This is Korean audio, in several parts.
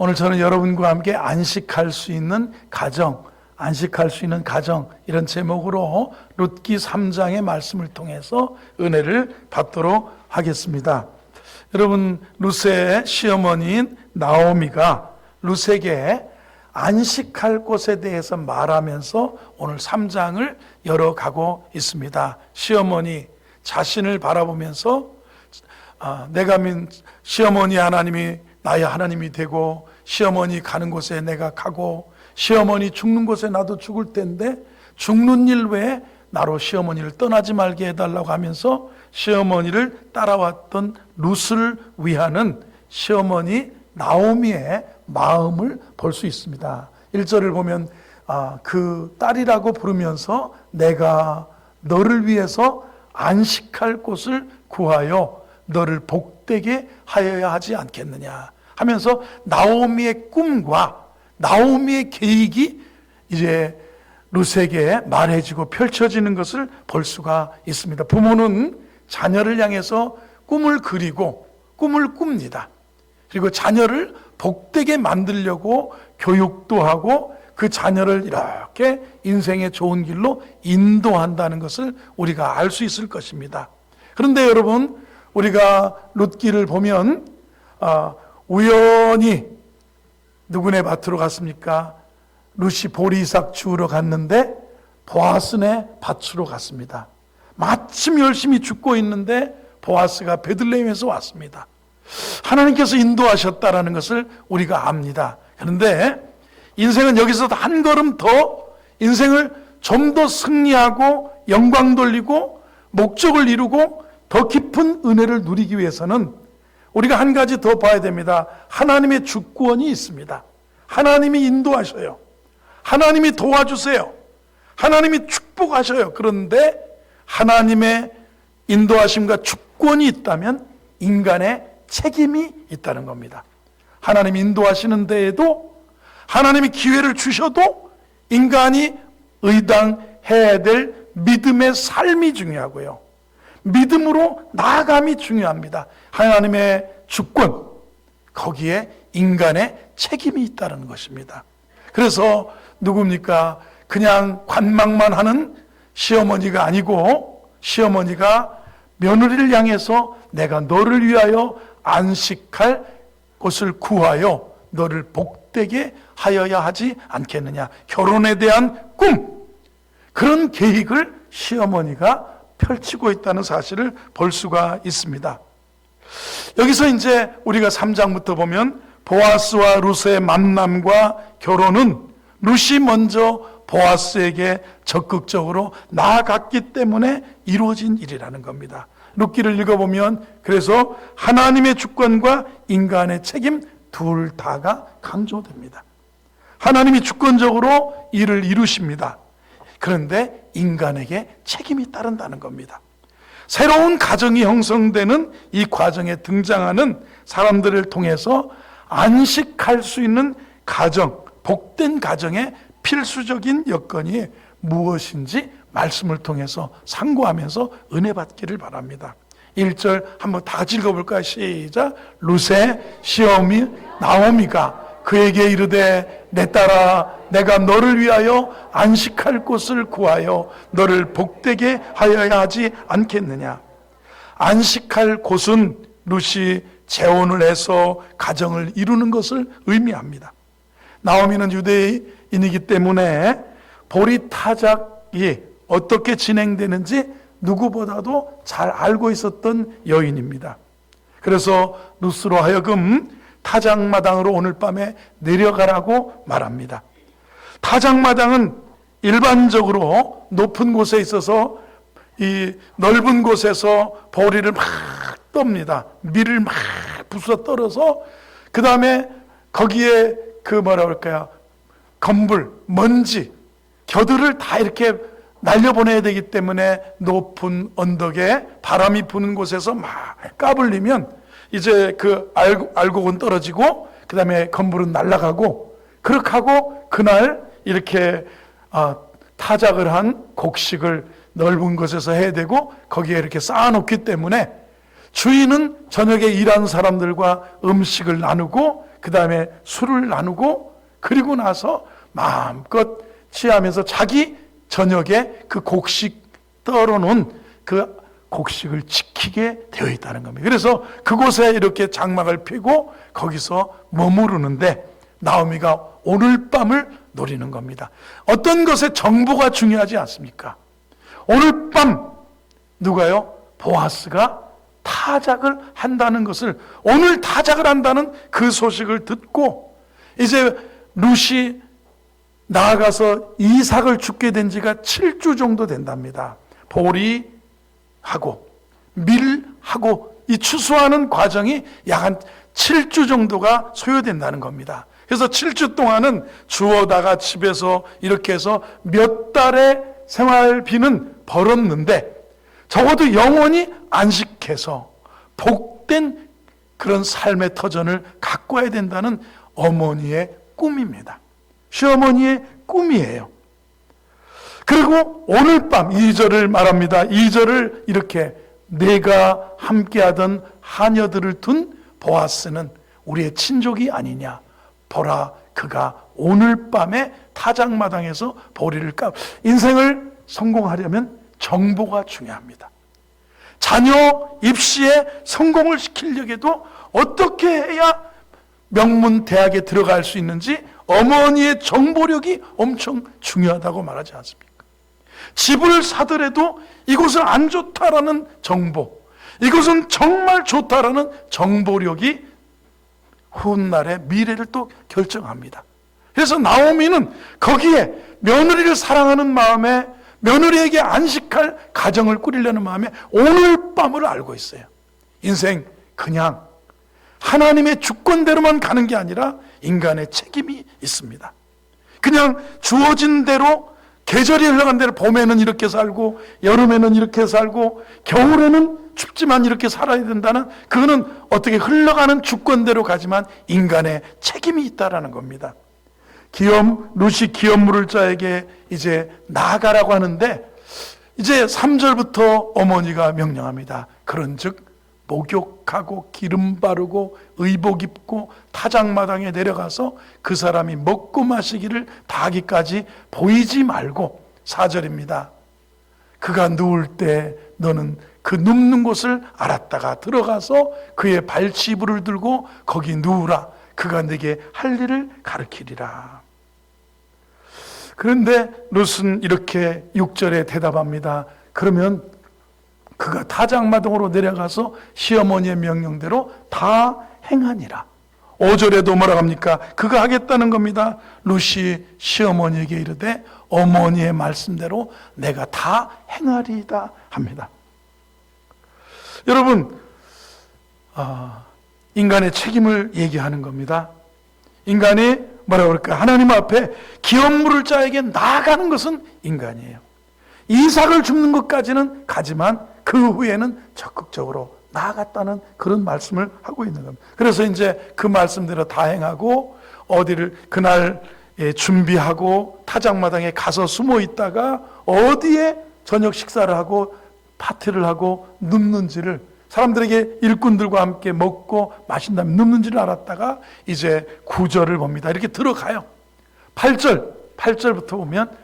오늘 저는 여러분과 함께 안식할 수 있는 가정, 이런 제목으로 룻기 3장의 말씀을 통해서 은혜를 받도록 하겠습니다. 여러분, 룻의 시어머니인 나오미가 룻에게 안식할 곳에 대해서 말하면서 오늘 3장을 열어가고 있습니다. 시어머니 자신을 바라보면서 내가 믿는 시어머니 하나님이 나의 하나님이 되고, 시어머니 가는 곳에 내가 가고, 시어머니 죽는 곳에 나도 죽을 텐데 죽는 일 외에 나로 시어머니를 떠나지 말게 해달라고 하면서 시어머니를 따라왔던 룻을 위하는 시어머니 나오미의 마음을 볼 수 있습니다. 1절을 보면 그 딸이라고 부르면서 내가 너를 위해서 안식할 곳을 구하여 너를 복되게 하여야 하지 않겠느냐 하면서 나오미의 꿈과 나오미의 계획이 이제 룻에게 말해지고 펼쳐지는 것을 볼 수가 있습니다. 부모는 자녀를 향해서 꿈을 그리고 꿈을 꿉니다. 그리고 자녀를 복되게 만들려고 교육도 하고 그 자녀를 이렇게 인생의 좋은 길로 인도한다는 것을 우리가 알 수 있을 것입니다. 그런데 여러분, 우리가 룻기를 보면 우연히 누구네 밭으로 갔습니까? 룻이 보리삭 주우러 갔는데 보아스네 밭으로 갔습니다. 마침 열심히 줍고 있는데 보아스가 베들레헴에서 왔습니다. 하나님께서 인도하셨다라는 것을 우리가 압니다. 그런데 인생은 여기서 한 걸음 더 인생을 좀 더 승리하고 영광 돌리고 목적을 이루고 더 깊은 은혜를 누리기 위해서는 우리가 한 가지 더 봐야 됩니다. 하나님의 주권이 있습니다. 하나님이 인도하셔요. 하나님이 도와주세요. 하나님이 축복하셔요. 그런데 하나님의 인도하심과 주권이 있다면 인간의 책임이 있다는 겁니다. 하나님이 인도하시는 데에도 하나님이 기회를 주셔도 인간이 의당해야 될 믿음의 삶이 중요하고요. 믿음으로 나아감이 중요합니다. 하나님의 주권, 거기에 인간의 책임이 있다는 것입니다. 그래서 누굽니까? 그냥 관망만 하는 시어머니가 아니고 시어머니가 며느리를 향해서 내가 너를 위하여 안식할 곳을 구하여 너를 복되게 하여야 하지 않겠느냐. 결혼에 대한 꿈, 그런 계획을 시어머니가 펼치고 있다는 사실을 볼 수가 있습니다. 여기서 이제 우리가 3장부터 보면 보아스와 룻의 만남과 결혼은 룻이 먼저 보아스에게 적극적으로 나아갔기 때문에 이루어진 일이라는 겁니다. 룻기를 읽어보면 그래서 하나님의 주권과 인간의 책임 둘 다가 강조됩니다. 하나님이 주권적으로 일을 이루십니다. 그런데 인간에게 책임이 따른다는 겁니다. 새로운 가정이 형성되는 이 과정에 등장하는 사람들을 통해서 안식할 수 있는 가정, 복된 가정의 필수적인 여건이 무엇인지 말씀을 통해서 상고하면서 은혜 받기를 바랍니다. 1절 한번 다 같이 읽어볼까요? 시작. 룻의 시어미 나오미가 그에게 이르되 내 딸아 내가 너를 위하여 안식할 곳을 구하여 너를 복되게 하여야 하지 않겠느냐. 안식할 곳은 룻이 재혼을 해서 가정을 이루는 것을 의미합니다. 나오미는 유대인이기 때문에 보리 타작이 어떻게 진행되는지 누구보다도 잘 알고 있었던 여인입니다. 그래서 룻으로 하여금 타작마당으로 오늘 밤에 내려가라고 말합니다. 타작마당은 일반적으로 높은 곳에 있어서 이 넓은 곳에서 보리를 막 떱니다. 밀을 막 부숴 떨어서 그 다음에 거기에 건불, 먼지, 겨들을 다 이렇게 날려보내야 되기 때문에 높은 언덕에 바람이 부는 곳에서 막 까불리면 이제 그 알곡은 떨어지고 그 다음에 건불은 날아가고 그렇게 하고 그날 이렇게 타작을 한 곡식을 넓은 곳에서 해야 되고 거기에 이렇게 쌓아놓기 때문에 주인은 저녁에 일하는 사람들과 음식을 나누고 그 다음에 술을 나누고 그리고 나서 마음껏 취하면서 자기 저녁에 그 곡식 떨어놓은 그 곡식을 지키게 되어 있다는 겁니다. 그래서 그곳에 이렇게 장막을 펴고 거기서 머무르는데 나오미가 오늘 밤을 노리는 겁니다. 어떤 것에 정보가 중요하지 않습니까? 오늘 밤 누가요? 보아스가 타작을 한다는 것을, 오늘 타작을 한다는 그 소식을 듣고 이제 룻이 나아가서 이삭을 죽게 된 지가 7주 정도 된답니다. 보리하고 밀하고 이 추수하는 과정이 약 한 7주 정도가 소요된다는 겁니다. 그래서 7주 동안은 주워다가 집에서 이렇게 해서 몇 달의 생활비는 벌었는데 적어도 영원히 안식해서 복된 그런 삶의 터전을 가꿔야 된다는 어머니의 꿈입니다. 시어머니의 꿈이에요. 그리고 오늘 밤 2절을 말합니다. 2절을 이렇게 내가 함께하던 하녀들을 둔 보아스는 우리의 친족이 아니냐. 보라, 그가 오늘 밤에 타작마당에서 보리를 인생을 성공하려면 정보가 중요합니다. 자녀 입시에 성공을 시키려고도 어떻게 해야 명문 대학에 들어갈 수 있는지 어머니의 정보력이 엄청 중요하다고 말하지 않습니까? 집을 사더라도 이곳은 안 좋다라는 정보, 이곳은 정말 좋다라는 정보력이 훗날의 미래를 또 결정합니다. 그래서 나오미는 거기에 며느리를 사랑하는 마음에, 며느리에게 안식할 가정을 꾸리려는 마음에 오늘 밤을 알고 있어요. 인생 그냥 하나님의 주권대로만 가는 게 아니라 인간의 책임이 있습니다. 그냥 주어진 대로, 계절이 흘러간 대로 봄에는 이렇게 살고 여름에는 이렇게 살고 겨울에는 춥지만 이렇게 살아야 된다는, 그거는 어떻게 흘러가는 주권대로 가지만 인간의 책임이 있다라는 겁니다. 룻이 기업물을 자에게 이제 나가라고 하는데 이제 3절부터 어머니가 명령합니다. 그런즉 목욕하고 기름 바르고 의복 입고 타작마당에 내려가서 그 사람이 먹고 마시기를 다하기까지 보이지 말고, 4절입니다. 그가 누울 때 너는 그 눕는 곳을 알았다가 들어가서 그의 발치부를 들고 거기 누우라. 그가 내게 할 일을 가르치리라. 그런데 룻은 이렇게 6절에 대답합니다. 그러면 그가 타작마당으로 내려가서 시어머니의 명령대로 다 행하니라. 5절에도 뭐라고 합니까? 그가 하겠다는 겁니다. 룻이 시어머니에게 이르되 어머니의 말씀대로 내가 다 행하리이다 합니다. 여러분, 인간의 책임을 얘기하는 겁니다. 인간이 뭐라고 그럴까? 하나님 앞에 기업 물을 자에게 나아가는 것은 인간이에요. 이삭을 줍는 것까지는 가지만 그 후에는 적극적으로 나아갔다는 그런 말씀을 하고 있는 겁니다. 그래서 이제 그 말씀대로 다 행하고 어디를 그날 준비하고 타작마당에 가서 숨어 있다가 어디에 저녁 식사를 하고 파티를 하고 눕는지를, 사람들에게 일꾼들과 함께 먹고 마신 다음에 눕는지를 알았다가 이제 9절을 봅니다. 이렇게 들어가요. 8절부터 보면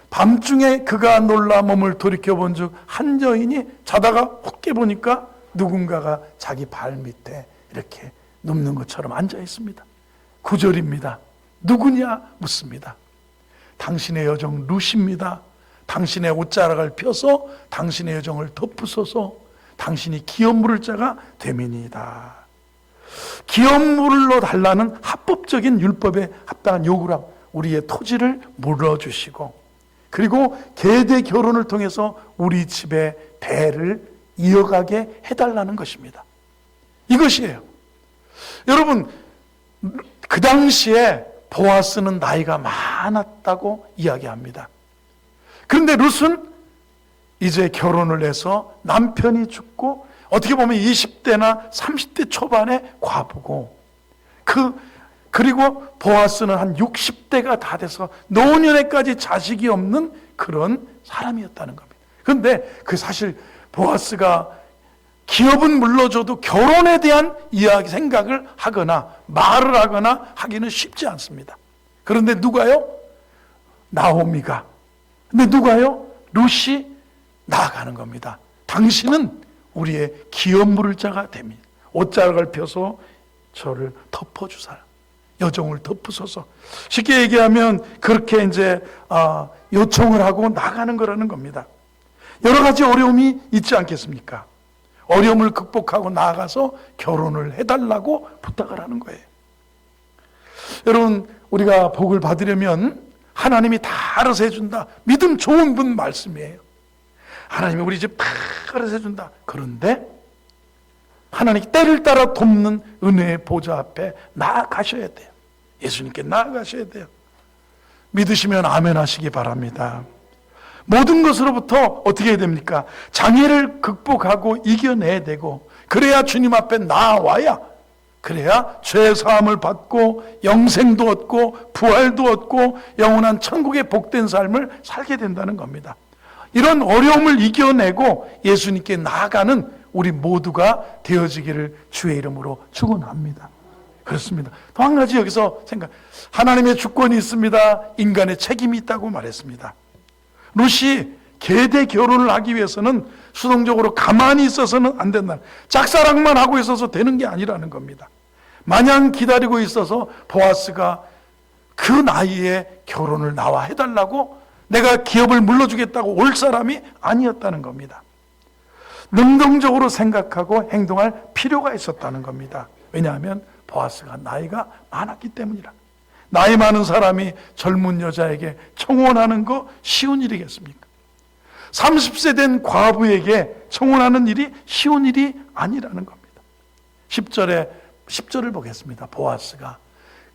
밤중에 그가 놀라 몸을 돌이켜본 즉 한 여인이 자다가 훅 깨보니까 누군가가 자기 발 밑에 이렇게 눕는 것처럼 앉아 있습니다. 9절입니다. 누구냐 묻습니다. 당신의 여종 룻입니다. 당신의 옷자락을 펴서 당신의 여종을 덮으소서. 당신이 기업 물을 자가 되민이다. 기업 물로 달라는 합법적인 율법에 합당한 요구랑 우리의 토지를 물어주시고, 그리고 계대 결혼을 통해서 우리 집의 대를 이어가게 해달라는 것입니다. 이것이에요. 여러분, 그 당시에 보아스는 나이가 많았다고 이야기합니다. 그런데 룻은 이제 결혼을 해서 남편이 죽고 어떻게 보면 20대나 30대 초반의 과부고, 그리고 보아스는 한 60대가 다 돼서 노년에까지 자식이 없는 그런 사람이었다는 겁니다. 그런데 그 사실 보아스가 기업은 물러줘도 결혼에 대한 이야기, 생각을 하거나 말을 하거나 하기는 쉽지 않습니다. 그런데 누가요? 나오미가. 근데 누가요? 룻이 나아가는 겁니다. 당신은 우리의 기업 물을 자가 됩니다. 옷자락을 펴서 저를 덮어주사. 여종을 덮으소서. 쉽게 얘기하면 그렇게 이제 요청을 하고 나가는 거라는 겁니다. 여러 가지 어려움이 있지 않겠습니까? 어려움을 극복하고 나아가서 결혼을 해달라고 부탁을 하는 거예요. 여러분, 우리가 복을 받으려면 하나님이 다 알아서 해준다. 믿음 좋은 분 말씀이에요. 하나님이 우리 집 다 알아서 해준다. 그런데 하나님이 때를 따라 돕는 은혜의 보좌 앞에 나아가셔야 돼요. 예수님께 나아가셔야 돼요. 믿으시면 아멘 하시기 바랍니다. 모든 것으로부터 어떻게 해야 됩니까? 장애를 극복하고 이겨내야 되고, 그래야 주님 앞에 나아와야, 그래야 죄 사함을 받고 영생도 얻고 부활도 얻고 영원한 천국의 복된 삶을 살게 된다는 겁니다. 이런 어려움을 이겨내고 예수님께 나아가는 우리 모두가 되어지기를 주의 이름으로 축원합니다. 그렇습니다. 또 한 가지 여기서 생각, 하나님의 주권이 있습니다. 인간의 책임이 있다고 말했습니다. 룻이 계대 결혼을 하기 위해서는 수동적으로 가만히 있어서는 안 된다. 짝사랑만 하고 있어서 되는 게 아니라는 겁니다. 마냥 기다리고 있어서 보아스가 그 나이에 결혼을 나와 해달라고, 내가 기업을 물러주겠다고 올 사람이 아니었다는 겁니다. 능동적으로 생각하고 행동할 필요가 있었다는 겁니다. 왜냐하면 보아스가 나이가 많았기 때문이라. 나이 많은 사람이 젊은 여자에게 청혼하는 거 쉬운 일이겠습니까? 30세 된 과부에게 청혼하는 일이 쉬운 일이 아니라는 겁니다. 10절을 보겠습니다. 보아스가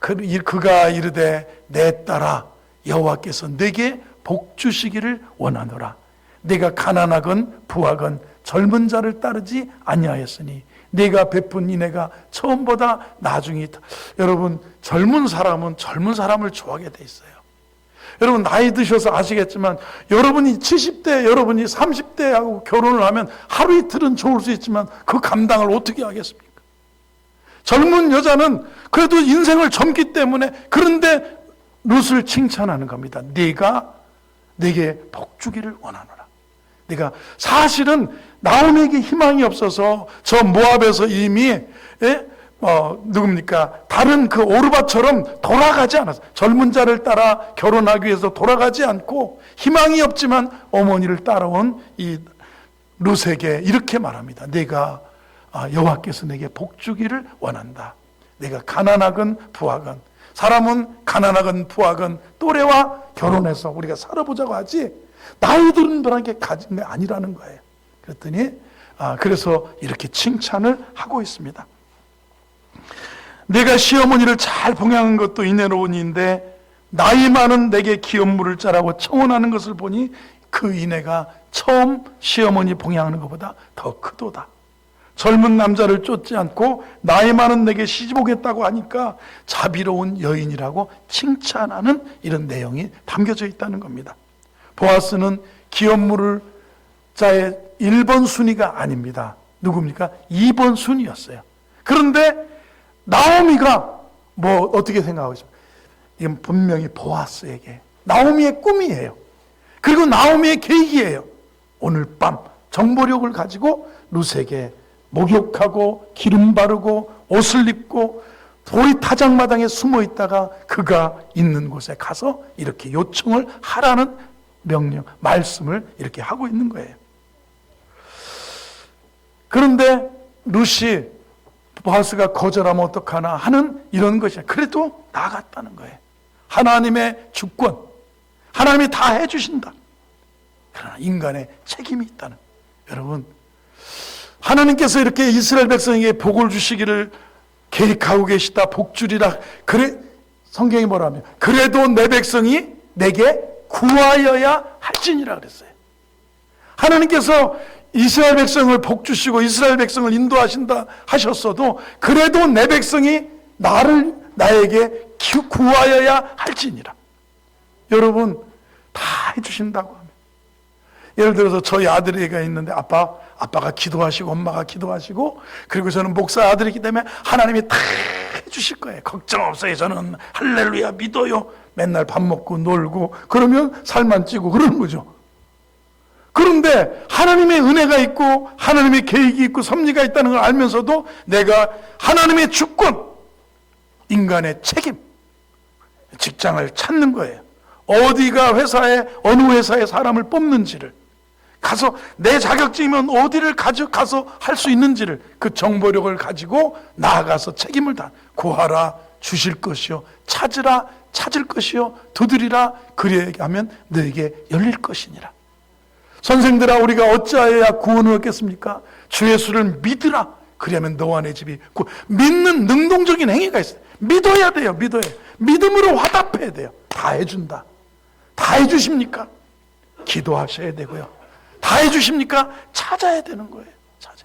그가 이르되 내 딸아, 여호와께서 내게 복 주시기를 원하노라. 내가 가난하건 부하건 젊은 자를 따르지 아니하였으니 네가 베푼 인애가 처음보다 나중이 있다. 여러분, 젊은 사람은 젊은 사람을 좋아하게 돼 있어요. 여러분, 나이 드셔서 아시겠지만 여러분이 70대, 여러분이 30대하고 결혼을 하면 하루 이틀은 좋을 수 있지만 그 감당을 어떻게 하겠습니까? 젊은 여자는 그래도 인생을 젊기 때문에, 그런데 룻을 칭찬하는 겁니다. 네가 내게 복 주기를 원하노라. 네가 사실은 나오미에게 희망이 없어서 저 모압에서 이미 누굽니까? 다른 그 오르바처럼 돌아가지 않았어. 젊은 자를 따라 결혼하기 위해서 돌아가지 않고 희망이 없지만 어머니를 따라온 이 룻에게 이렇게 말합니다. 내가 여호와께서 내게 복 주기를 원한다. 내가 가난하건 부하건, 사람은 가난하건 부하건 또래와 결혼해서 우리가 살아보자고 하지 나이 드는 분에게 가진 게 아니라는 거예요. 그랬더니 그래서 이렇게 칭찬을 하고 있습니다. 내가 시어머니를 잘 봉양한 것도 인애로운 일인데 나이 많은 내게 기업 물을 자라고 청혼하는 것을 보니 그 인애가 처음 시어머니 봉양하는 것보다 더 크도다. 젊은 남자를 쫓지 않고 나이 많은 내게 시집 오겠다고 하니까 자비로운 여인이라고 칭찬하는 이런 내용이 담겨져 있다는 겁니다. 보아스는 기업 물을 자의 1번 순위가 아닙니다. 누굽니까? 2번 순위였어요. 그런데 나오미가 어떻게 생각하고 있습니까? 이건 분명히 보아스에게 나오미의 꿈이에요. 그리고 나오미의 계획이에요. 오늘 밤 정보력을 가지고 룻에게 목욕하고 기름 바르고 옷을 입고 돌이 타작마당에 숨어 있다가 그가 있는 곳에 가서 이렇게 요청을 하라는 명령, 말씀을 이렇게 하고 있는 거예요. 그런데 룻이 보아스가 거절하면 어떡하나 하는 이런 것이야. 그래도 나갔다는 거예요. 하나님의 주권, 하나님이 다 해주신다. 그러나 인간의 책임이 있다는 거예요. 여러분, 하나님께서 이렇게 이스라엘 백성에게 복을 주시기를 계획하고 계시다. 복 주리라. 그래, 성경이 뭐라며? 그래도 내 백성이 내게 구하여야 할지니라 그랬어요. 하나님께서 이스라엘 백성을 복 주시고 이스라엘 백성을 인도하신다 하셨어도 그래도 내 백성이 나에게 구하여야 할지니라. 여러분, 다 해주신다고 하면 예를 들어서 저희 아들이가 있는데 아빠가 기도하시고 엄마가 기도하시고 그리고 저는 목사 아들이기 때문에 하나님이 다 해주실 거예요. 걱정 없어요. 저는 할렐루야 믿어요. 맨날 밥 먹고 놀고 그러면 살만 찌고 그러는 거죠. 그런데 하나님의 은혜가 있고 하나님의 계획이 있고 섭리가 있다는 걸 알면서도 내가 하나님의 주권, 인간의 책임, 직장을 찾는 거예요. 어디가 회사에 어느 회사에 사람을 뽑는지를 가서 내 자격증이면 어디를 가서 할 수 있는지를 그 정보력을 가지고 나아가서 책임을 다 구하라 주실 것이요 찾으라 찾을 것이요 두드리라 그리하면 너에게 열릴 것이니라. 선생들아 우리가 어찌하여야 구원을 얻겠습니까? 주 예수를 믿으라 그리하면 너와 내 집이 믿는 능동적인 행위가 있어요. 믿어야 돼요. 믿어야 돼요. 믿음으로 화답해야 돼요. 다 해준다. 다 해주십니까? 기도하셔야 되고요. 다 해주십니까? 찾아야 되는 거예요. 찾아.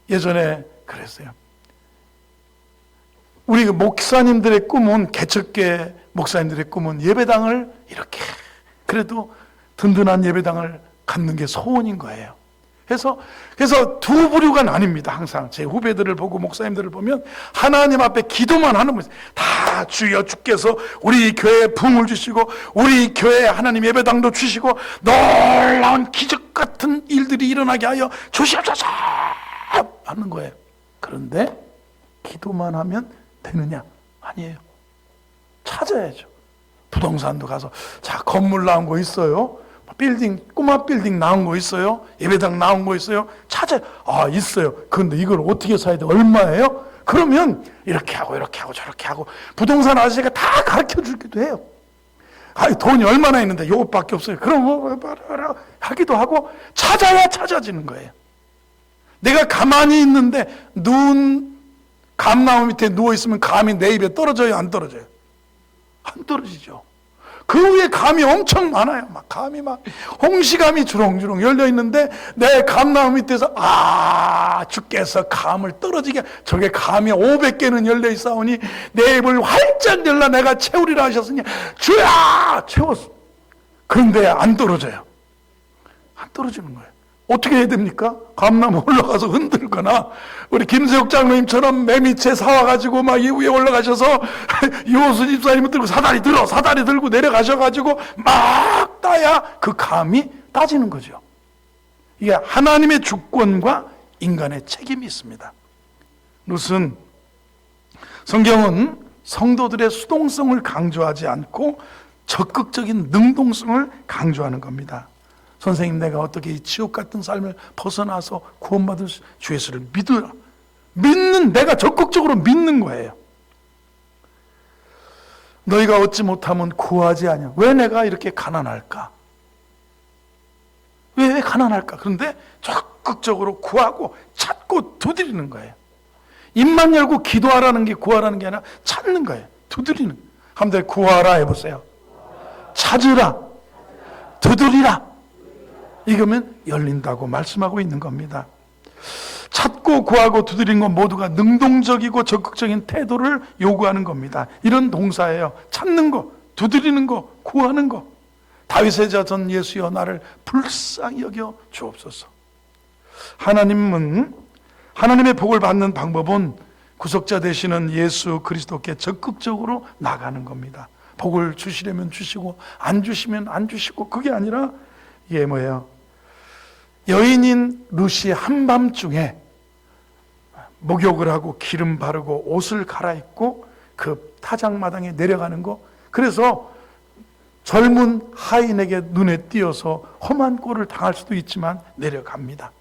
예전에 그랬어요. 우리 목사님들의 꿈은 개척계 목사님들의 꿈은 예배당을 이렇게 그래도 든든한 예배당을 갖는 게 소원인 거예요. 그래서 두 부류가 나뉩니다. 항상 제 후배들을 보고 목사님들을 보면 하나님 앞에 기도만 하는 거예요. 다 주여 주께서 우리 교회에 부흥을 주시고 우리 교회에 하나님 예배당도 주시고 놀라운 기적 같은 일들이 일어나게 하여 주시옵소서 하는 거예요. 그런데 기도만 하면 되느냐? 아니에요. 찾아야죠. 부동산도 가서 자 건물 나온 거 있어요. 빌딩 꼬마 빌딩 나온 거 있어요. 예배당 나온 거 있어요. 찾아 있어요. 그런데 이걸 어떻게 사야 돼? 얼마예요? 그러면 이렇게 하고 저렇게 하고 부동산 아저씨가 다 가르쳐 주기도 해요. 돈이 얼마나 있는데 요것밖에 없어요. 그럼 하기도 하고 찾아야 찾아지는 거예요. 내가 가만히 있는데 감나무 밑에 누워 있으면 감이 내 입에 떨어져요? 안 떨어져요? 안 떨어지죠. 그 위에 감이 엄청 많아요. 감이 홍시감이 주렁주렁 열려 있는데 내 감나무 밑에서 주께서 감을 떨어지게 저게 감이 500개는 열려 있사오니 내 입을 활짝 열라 내가 채우리라 하셨으니 주야 채웠어. 그런데 안 떨어져요. 안 떨어지는 거예요. 어떻게 해야 됩니까? 감나무 올라가서 흔들거나 우리 김세욱 장로님처럼 매미채 사와가지고 이 위에 올라가셔서 유호수 집사님을 들고 사다리 들고 내려가셔가지고 막 따야 그 감이 따지는 거죠. 이게 하나님의 주권과 인간의 책임이 있습니다. 무슨 성경은 성도들의 수동성을 강조하지 않고 적극적인 능동성을 강조하는 겁니다. 선생님 내가 어떻게 이 지옥 같은 삶을 벗어나서 구원받을 주 예수를 믿으라. 내가 적극적으로 믿는 거예요. 너희가 얻지 못하면 구하지 아니하. 왜 내가 이렇게 가난할까? 왜 가난할까? 그런데 적극적으로 구하고 찾고 두드리는 거예요. 입만 열고 기도하라는 게 구하라는 게 아니라 찾는 거예요. 두드리는. 한번 구하라 해보세요. 찾으라. 두드리라. 이거면 열린다고 말씀하고 있는 겁니다. 찾고 구하고 두드리는 건 모두가 능동적이고 적극적인 태도를 요구하는 겁니다. 이런 동사예요. 찾는 거, 두드리는 거, 구하는 거. 다윗의 자손 예수여 나를 불쌍히 여겨 주옵소서. 하나님은 하나님의 복을 받는 방법은 구속자 되시는 예수 그리스도께 적극적으로 나가는 겁니다. 복을 주시려면 주시고 안 주시면 안 주시고 그게 아니라 이게 뭐예요? 여인인 루시 한밤중에 목욕을 하고 기름 바르고 옷을 갈아입고 그 타작마당에 내려가는 거. 그래서 젊은 하인에게 눈에 띄어서 험한 꼴을 당할 수도 있지만 내려갑니다.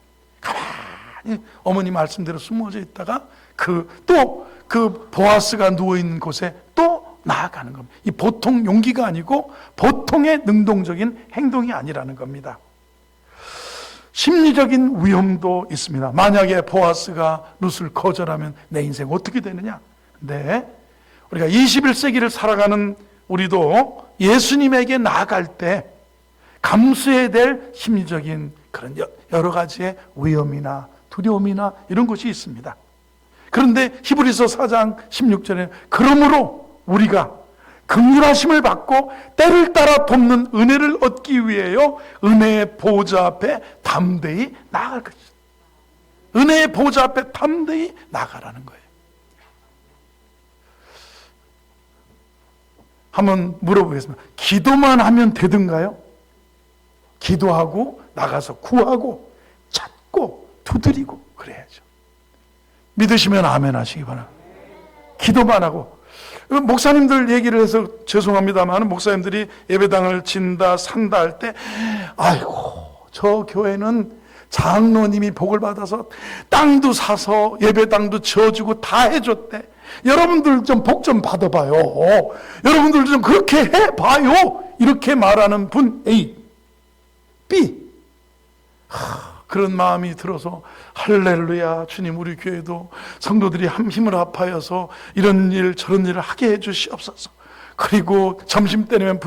가만히 어머니 말씀대로 숨어져 있다가 그 보아스가 누워있는 곳에 또 나아가는 겁니다. 이 보통 용기가 아니고 보통의 능동적인 행동이 아니라는 겁니다. 심리적인 위험도 있습니다. 만약에 보아스가 룻을 거절하면 내 인생 어떻게 되느냐? 네, 우리가 21세기를 살아가는 우리도 예수님에게 나아갈 때 감수해야 될 심리적인 그런 여러 가지의 위험이나 두려움이나 이런 것이 있습니다. 그런데 히브리서 4장 16절에 그러므로 우리가 긍휼하심을 받고 때를 따라 돕는 은혜를 얻기 위해요, 은혜의 보좌 앞에 담대히 나아갈 것이다. 은혜의 보좌 앞에 담대히 나가라는 거예요. 한번 물어보겠습니다. 기도만 하면 되든가요? 기도하고 나가서 구하고 찾고 두드리고 그래야죠. 믿으시면 아멘 하시기 바랍니다. 기도만 하고. 목사님들 얘기를 해서 죄송합니다만, 목사님들이 예배당을 진다 산다 할 때, 아이고 저 교회는 장로님이 복을 받아서 땅도 사서 예배당도 지어주고 다 해줬대. 여러분들 좀 복 좀 받아봐요. 여러분들 좀 그렇게 해봐요. 이렇게 말하는 분 A, B. 그런 마음이 들어서 할렐루야, 주님 우리 교회도 성도들이 힘을 합하여서 이런 일 저런 일을 하게 해주시옵소서. 그리고 점심때면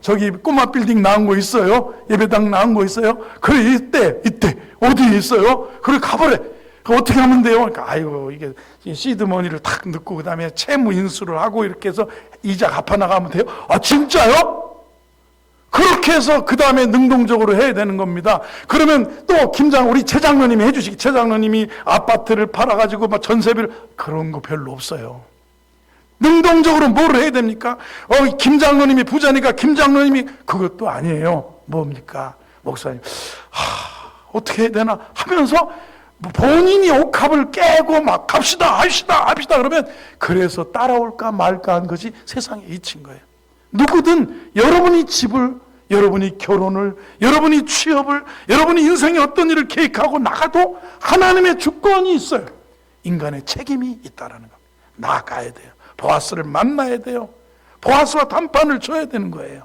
저기 꼬마 빌딩 나온 거 있어요? 예배당 나온 거 있어요? 그래 이때 어디에 있어요? 그래 가보래. 어떻게 하면 돼요? 그러니까 아이고 이게 시드머니를 탁 넣고 그 다음에 채무 인수를 하고 이렇게 해서 이자 갚아 나가면 돼요? 아 진짜요? 그렇게 해서 그 다음에 능동적으로 해야 되는 겁니다. 그러면 또 우리 최 장로님이 해주시기, 최 장로님이 아파트를 팔아가지고 막 전세비를, 그런 거 별로 없어요. 능동적으로 뭘 해야 됩니까? 김 장로님이 부자니까 김 장로님이, 그것도 아니에요. 뭡니까? 목사님, 어떻게 해야 되나 하면서 본인이 옥합을 깨고 막 합시다 그러면, 그래서 따라올까 말까 한 것이 세상의 이치인 거예요. 누구든 여러분이 집을, 여러분이 결혼을, 여러분이 취업을, 여러분이 인생의 어떤 일을 계획하고 나가도 하나님의 주권이 있어요. 인간의 책임이 있다는 겁니다. 나가야 돼요. 보아스를 만나야 돼요. 보아스와 담판을 줘야 되는 거예요.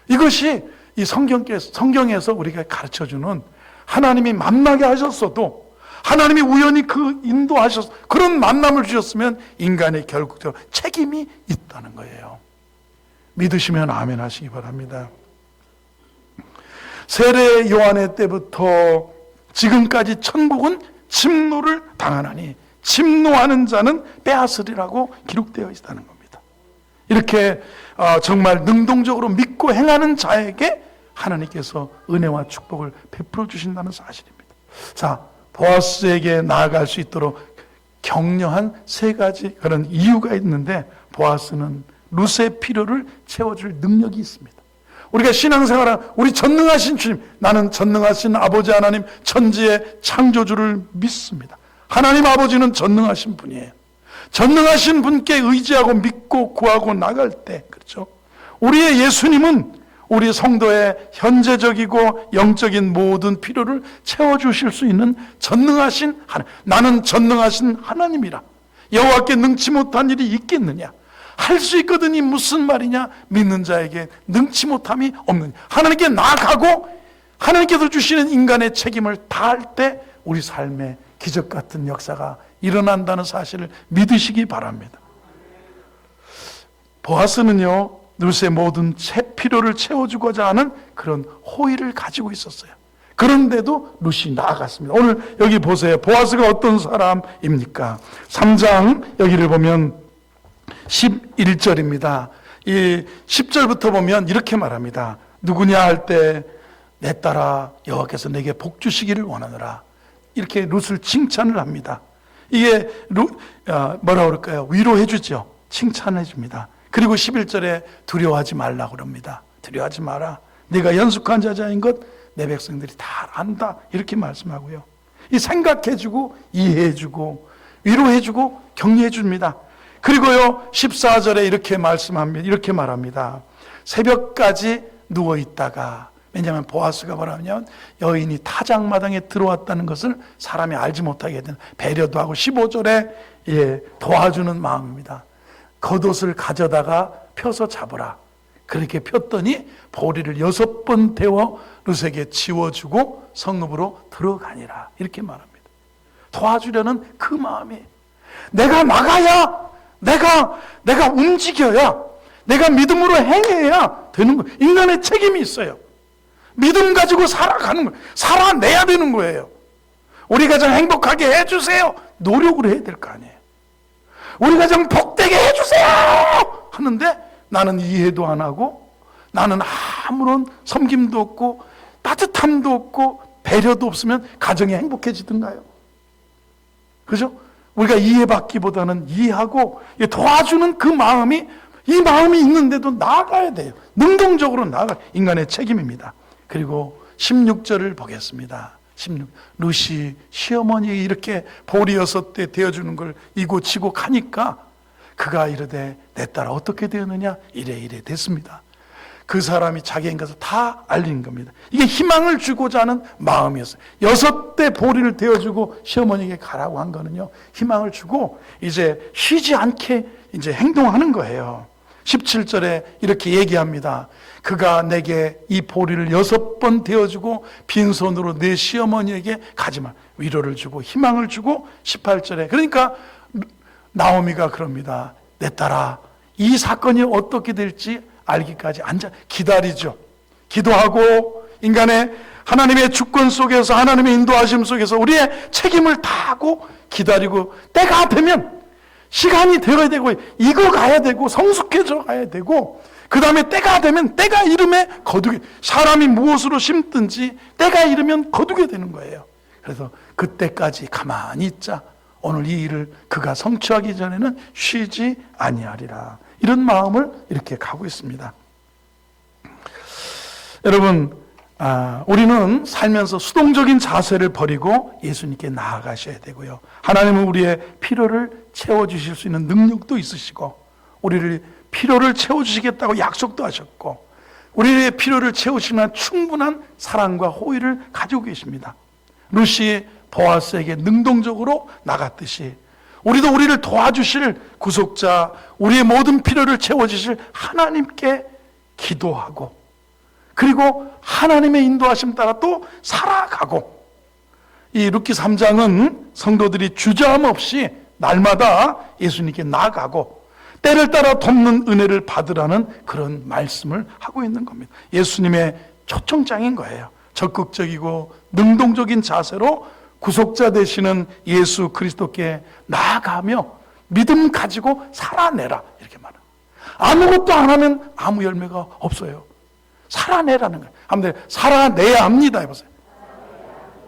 이것이 이 성경에서 우리가 가르쳐주는, 하나님이 만나게 하셨어도, 하나님이 우연히 그 인도하셔서 그런 만남을 주셨으면 인간의 결국적으로 책임이 있다는 거예요. 믿으시면 아멘 하시기 바랍니다. 세례 요한의 때부터 지금까지 천국은 침노를 당하나니 침노하는 자는 빼앗으리라고 기록되어 있다는 겁니다. 이렇게 정말 능동적으로 믿고 행하는 자에게 하나님께서 은혜와 축복을 베풀어 주신다는 사실입니다. 자, 보아스에게 나아갈 수 있도록 격려한 세 가지 그런 이유가 있는데, 보아스는 룻의 필요를 채워줄 능력이 있습니다. 우리가 신앙생활은 우리 전능하신 주님, 나는 전능하신 아버지 하나님, 천지의 창조주를 믿습니다. 하나님 아버지는 전능하신 분이에요. 전능하신 분께 의지하고 믿고 구하고 나갈 때, 그렇죠? 우리의 예수님은 우리 성도의 현재적이고 영적인 모든 필요를 채워주실 수 있는 전능하신 하나님. 나는 전능하신 하나님이라. 여호와께 능치 못한 일이 있겠느냐? 할 수 있거든이 무슨 말이냐? 믿는 자에게 능치 못함이 없느냐? 하나님께 나아가고 하나님께서 주시는 인간의 책임을 다할 때 우리 삶에 기적 같은 역사가 일어난다는 사실을 믿으시기 바랍니다. 보아스는요, 룻의 모든 필요를 채워주고자 하는 그런 호의를 가지고 있었어요. 그런데도 룻이 나아갔습니다. 오늘 여기 보세요. 보아스가 어떤 사람입니까? 3장 여기를 보면 11절입니다. 이 10절부터 보면 이렇게 말합니다. 누구냐 할 때 내 딸아 여호와께서 내게 복 주시기를 원하노라. 이렇게 룻을 칭찬을 합니다. 이게 뭐라 그럴까요? 위로해 주죠. 칭찬해 줍니다. 그리고 11절에 두려워하지 말라고 그럽니다. 두려워하지 마라. 네가 연숙한 자자인 것 내 백성들이 다 안다. 이렇게 말씀하고요. 이 생각해주고 이해해주고 위로해주고 격려해줍니다. 그리고요 14절에 이렇게 말씀합니다. 이렇게 말합니다. 새벽까지 누워있다가, 왜냐하면 보아스가 뭐라면 여인이 타작마당에 들어왔다는 것을 사람이 알지 못하게 되는 배려도 하고, 15절에 도와주는 마음입니다. 겉옷을 가져다가 펴서 잡으라. 그렇게 폈더니 보리를 6번 데워 룻에게 지워주고 성읍으로 들어가니라. 이렇게 말합니다. 도와주려는 그 마음이, 내가 나가야, 내가 움직여야, 내가 믿음으로 행해야 되는 거예요. 인간의 책임이 있어요. 믿음 가지고 살아가는 거예요. 살아내야 되는 거예요. 우리 가정 행복하게 해주세요. 노력을 해야 될 거 아니에요. 우리 가정 복되게 해주세요 하는데 나는 이해도 안 하고 나는 아무런 섬김도 없고 따뜻함도 없고 배려도 없으면 가정이 행복해지던가요? 그죠? 우리가 이해받기보다는 이해하고 도와주는 그 마음이, 이 마음이 있는데도 나아가야 돼요. 능동적으로 나아가, 인간의 책임입니다. 그리고 16절을 보겠습니다. 16. 루시 시어머니 이렇게 보리 6대 되어주는 걸 이고치고 가니까 그가 이르되 내 딸아 어떻게 되었느냐? 이래 됐습니다. 그 사람이 자기인 것을 다 알린 겁니다. 이게 희망을 주고자 하는 마음이었어요. 6대 보리를 되어주고 시어머니에게 가라고 한 거는요, 희망을 주고 이제 쉬지 않게 이제 행동하는 거예요. 17절에 이렇게 얘기합니다. 그가 내게 이 보리를 6번 되어주고 빈손으로 내 시어머니에게 가지마. 위로를 주고 희망을 주고 18절에 그러니까 나오미가 그럽니다. 내 딸아 이 사건이 어떻게 될지 알기까지 앉아 기다리죠. 기도하고 인간의 하나님의 주권 속에서 하나님의 인도하심 속에서 우리의 책임을 다하고 기다리고 때가 되면 시간이 되어야 되고 익어가야 되고 성숙해져 가야 되고 그 다음에 때가 되면 때가 이름에 거두게, 사람이 무엇으로 심든지 때가 이르면 거두게 되는 거예요. 그래서 그때까지 가만히 있자. 오늘 이 일을 그가 성취하기 전에는 쉬지 아니하리라. 이런 마음을 이렇게 가고 있습니다. 여러분, 우리는 살면서 수동적인 자세를 버리고 예수님께 나아가셔야 되고요. 하나님은 우리의 필요를 채워주실 수 있는 능력도 있으시고 우리를 필요를 채워주시겠다고 약속도 하셨고 우리의 필요를 채우시는 충분한 사랑과 호의를 가지고 계십니다. 루시 보아스에게 능동적으로 나갔듯이 우리도 우리를 도와주실 구속자, 우리의 모든 필요를 채워주실 하나님께 기도하고 그리고 하나님의 인도하심 따라 또 살아가고, 이 루키 3장은 성도들이 주저함 없이 날마다 예수님께 나아가고 때를 따라 돕는 은혜를 받으라는 그런 말씀을 하고 있는 겁니다. 예수님의 초청장인 거예요. 적극적이고 능동적인 자세로 구속자 되시는 예수 그리스도께 나아가며 믿음 가지고 살아내라 이렇게 말해요. 아무것도 안 하면 아무 열매가 없어요. 살아내라는 거예요. 아무튼 살아내야 합니다. 해보세요.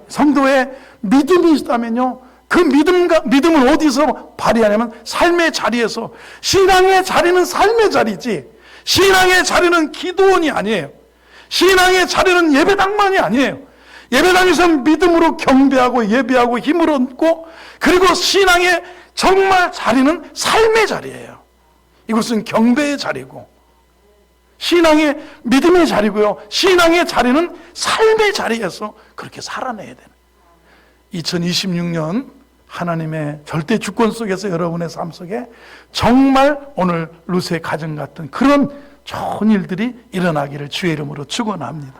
성도의 믿음이 있다면요, 그 믿음을 어디서 발휘하냐면 삶의 자리에서. 신앙의 자리는 삶의 자리지 신앙의 자리는 기도원이 아니에요. 신앙의 자리는 예배당만이 아니에요. 예배당에서 믿음으로 경배하고 예배하고 힘을 얻고, 그리고 신앙의 정말 자리는 삶의 자리예요. 이것은 경배의 자리고 신앙의 믿음의 자리고요, 신앙의 자리는 삶의 자리에서 그렇게 살아내야 되는, 2026년 하나님의 절대 주권 속에서 여러분의 삶 속에 정말 오늘 루스의 가정 같은 그런 좋은 일들이 일어나기를 주의 이름으로 축원합니다.